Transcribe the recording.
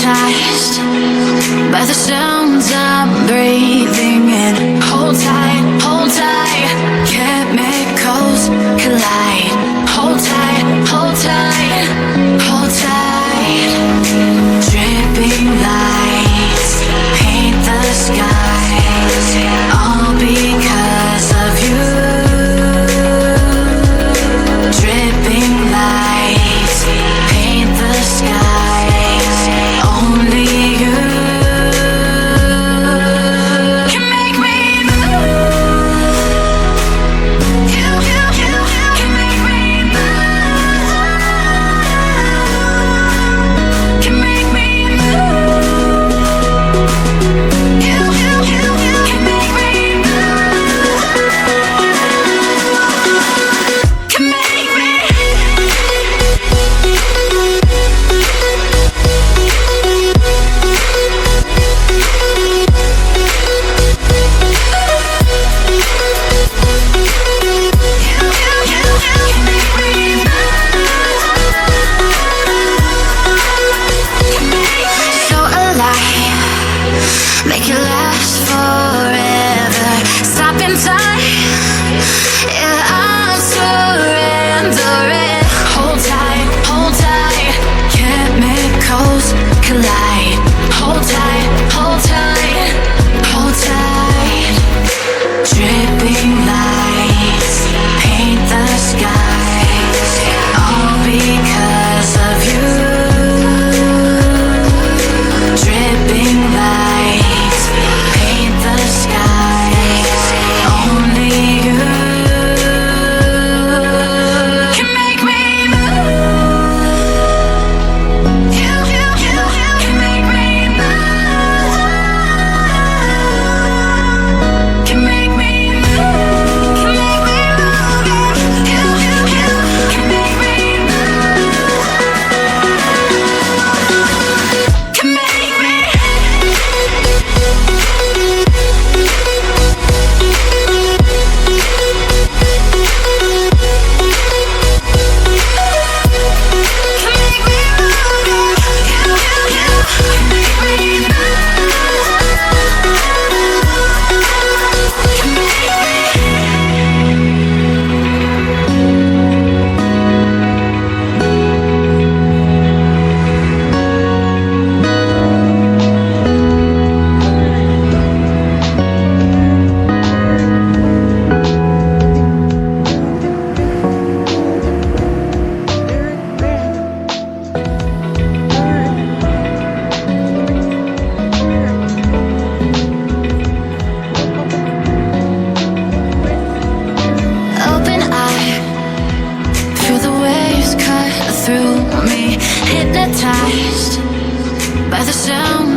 hypnotized by the sounds I'm breathing in. Hold tight, chemicals collide. Hold tight, hold tight, hold tight. Dripping lights paint the skies, all because of you. Dripping lights paint the skies, only you can make me move. You can make me move. Can make me move. You can make me move. Can make me. So alive, make it last forever. Stop in time, yeah, I'm surrendering. Hold tight, chemicals collide. Hold tight, hold tight, hold tight. Dripping lights paint the skies, all because of you. Dripping lights paint the skies, only you can make me move. You can make me move. Can make me move. Can make me move. You can make me move. Can make me. Open eye, feel the waves cut through me. Hypnotized by the sound